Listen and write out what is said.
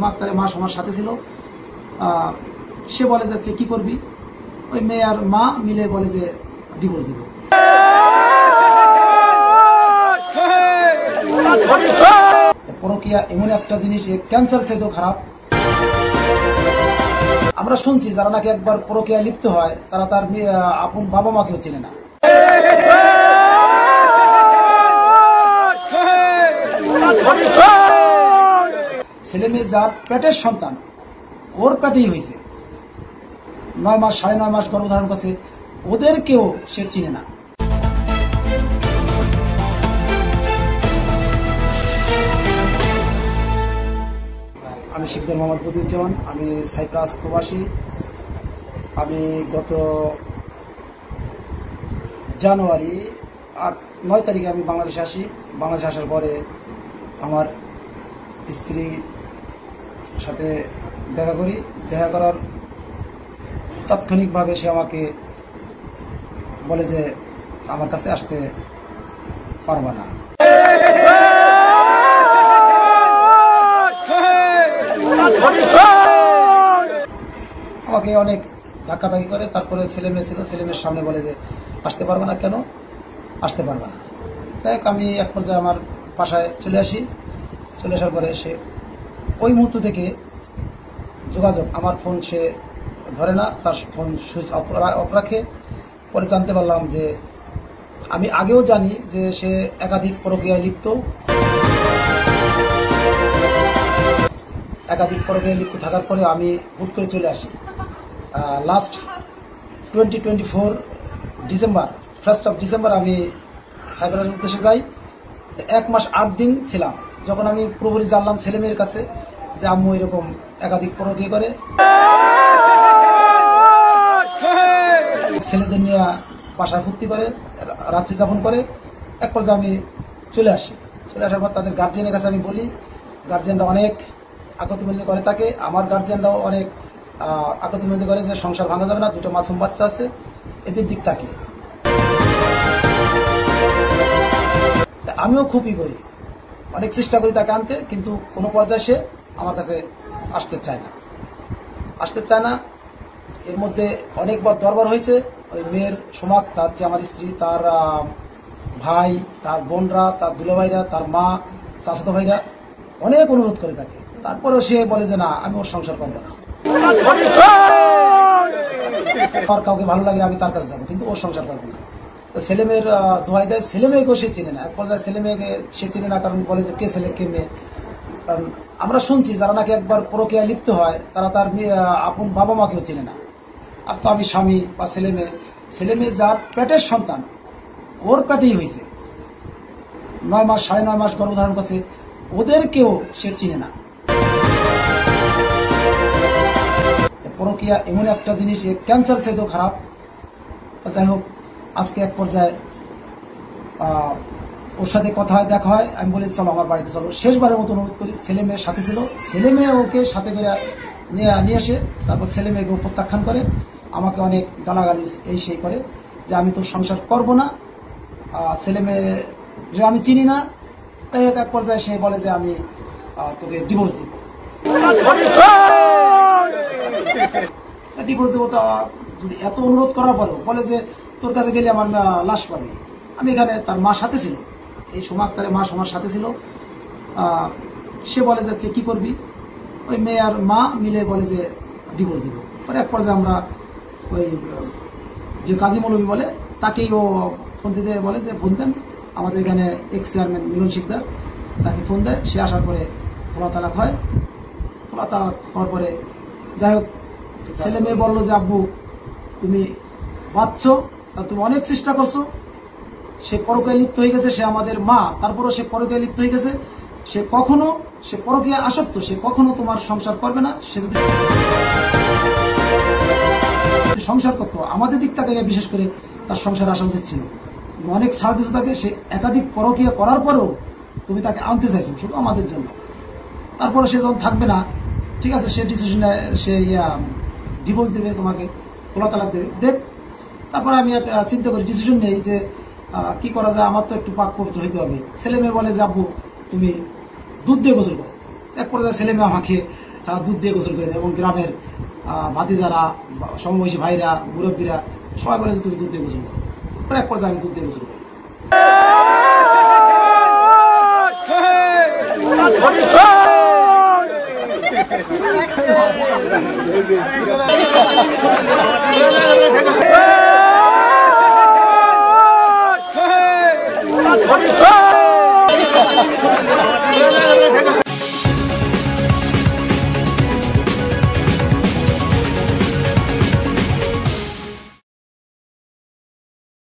সময় আক্তারের মা আমার সাথে ছিল। সে বলে যে কি করবি, ওই মেয়ে আর মা মিলে বলে যে ডিভোর্স দিব। পরকীয়া এমন একটা জিনিস, ক্যান্সার চাইতেও খারাপ। আমরা শুনছি যারা নাকি একবার পরকীয়া লিপ্ত হয় তারা তার আপন বাবা মাকেও চেনে না। ছেলে মেয়ে যার পেটের সন্তান, ওর পেটেই হয়েছে, 9 মাস 9.5 মাস গর্ভধারণ করছে, ওদেরকেও সে চিনে না। আমি শিকদার মোহাম্মদ বদিউজ্জামান, আমি সাইপ্রাস প্রবাসী। আমি গত জানুয়ারি 9 তারিখে আমি বাংলাদেশে আসি। বাংলাদেশে আসার পরে আমার স্ত্রীর সাথে দেখা করি। দেখা করার তাৎক্ষণিকভাবে সে আমাকে বলে যে আমার কাছে আসতে পারবা না। আমাকে অনেক ধাক্কাধাক্কি করে। তারপরে ছেলে মেয়ে ছিল, ছেলে মেয়ের সামনে বলে যে আসতে পারবে না। কেন আসতে পারবে না? যাই হোক, আমি এক পর্যায়ে আমার বাসায় চলে আসি। চলে আসার পরে সে ওই মুহূর্ত থেকে যোগাযোগ, আমার ফোন সে ধরে না, তার ফোন সুইচ অফ রাখে। পরে জানতে পারলাম যে আমি আগেও জানি যে সে একাধিক পরকীয়ায় লিপ্ত। একাধিক পরকীয়ায় লিপ্ত থাকার পরে আমি হুট করে চলে আসি। Last 2024 December, 1st of December আমি সাইপ্রাসের উদ্দেশ্যে যাই। 1 মাস 8 দিন ছিলাম। যখন আমি পুরোপুরি জানলাম ছেলে মেয়ের কাছে যে আম্মু এরকম একাধিক পরকীয়া করে, ছেলেদের নিয়ে বাসায় ভর্তি করে, রাত্রি যাপন করে। এক পর্যায়ে আমি চলে আসি। চলে আসার পর তাদের গার্জিয়ানের কাছে আমি বলি। গার্জিয়ানরা অনেক আকতিমিনতি করে তাকে। আমার গার্জিয়ানরাও অনেক আকতিমিনতি করে যে সংসার ভাঙা যাবে না, 2টো মাসুম বাচ্চা আছে, এদের দিক তাকে। আমিও খুবই বলি, অনেক চেষ্টা করি তাকে আনতে, কিন্তু কোনো পর্যায়ে সে আমার কাছে আসতে চায় না। এর মধ্যে অনেকবার দরবার হয়েছে। ওই মেয়ের সোমাক, তার যে আমার স্ত্রী, তার ভাই, তার বোনরা, তার দুলাভাইরা, তার মা, চাচাতো ভাইরা অনেক অনুরোধ করে তাকে। তারপরেও সে বলে যে না, আমি ওর সংসার করবো না। আমার কাউকে ভালো লাগলে আমি তার কাছে যাবো, কিন্তু ওর সংসার করবো না। ছেলে মেয়ের দোহাই দেয়। ছেলে মেয়েকেও সে চিনে না। এক পর্যায়ে ছেলে মেয়েকে সে চিনে না, কারণ বলে যে কে ছেলে কে মেয়ে। কারণ আমরা শুনছি যারা নাকি একবার পরকীয়ায় লিপ্ত হয় তারা তার আপন বাবা মাকেও চিনে না। আর তো আমি স্বামী বা ছেলে মেয়ে যার পেটের সন্তান, ওর পেটেই হয়েছে, 9 মাস 9.5 মাস গর্ভধারণ করছে, ওদেরকেও সে চিনে না। পরকীয়া এমন একটা জিনিস, ক্যান্সার চাইতেও খারাপ। যাই হোক, আজকে এক পর্যায়ে ওর সাথে কথা হয়, দেখা হয়। আমি বলি চলো আমার বাড়িতে চলো। শেষবারের মতো অনুরোধ করি। ছেলে মেয়ের সাথে ছিল, ছেলে মেয়ে ওকে সাথে করে নিয়ে আসে। তারপর ছেলে মেয়েকে প্রত্যাখ্যান করে, আমাকে অনেক গালাগালি এই সেই করে যে আমি তোর সংসার করবো না, ছেলে মেয়ে যে আমি চিনি না। তাই হোক, এক পর্যায়ে সে বলে যে আমি তোকে ডিভোর্স দিব। ডিভোর্স দেবো। তা যদি এত অনুরোধ করার পরেও বলে যে তোর কাছে গেলে আমার লাশ পাবি। আমি এখানে, তার মা সাথে ছিল, এই সময় আক্তারের মা আমার সাথে ছিল। সে বলে যে কি করবি, ওই মেয়ে আর মা মিলে বলে যে ডিভোর্স দিব। পরে এক পর্যায়ে আমরা ওই যে কাজী মৌলভী বলে তাকেই ও ফোন দিতে বলে যে ফোন দেন, আমাদের এখানে এক্স চেয়ারম্যান মিলন শিকদার, তাকে ফোন দেয়। সে আসার পরে খোলা তালাক হয়। খোলা তালাক হওয়ার পরে যাই হোক, ছেলে মেয়ে বললো যে আব্বু তুমি বাঁচছো, তুমি অনেক চেষ্টা করছো। সে পরকীয়ায় লিপ্ত হয়ে গেছে, সে আমাদের মা, তারপরও সে পরকীয়ায় লিপ্ত হয়ে গেছে। সে পরকীয়ায় আসক্ত, সে কখনো তোমার সংসার করবে না। সে যদি সংসার করতো, আমাদের দিক থেকে বিশেষ করে তার সংসার আসা উচিত ছিল। তুমি অনেক ছাড় দিচ্ছ তাকে। সে একাধিক পরকীয়া করার পরেও তুমি তাকে আনতে চাইছো শুধু আমাদের জন্য। তারপরে সে যখন থাকবে না, ঠিক আছে, সে ডিসিশন নেয়, সে ডিভোর্স দেবে, তোমাকে খোলা তালাক দেবে। দেখ, তারপরে আমি চিন্তা করি, ডিসিশন নেই যে কি করা যায়। আমার তো একটু পাক পবিত্র হইতে হবে। ছেলে মেয়ে বলে যে আব্বু তুমি দুধ দিয়ে গোসল করো। এক পর্যায়ে ছেলে মেয়ে আমাকে দুধ দিয়ে গোসল করে দেয় এবং গ্রামের ভাতিজারা সমবয়সী ভাইরা মুরব্বীরা সবাই বলে যে তুমি দুধ দিয়ে গোসল করো। পরে এক পর্যায়ে আমি দুধ দিয়ে গোসল করি।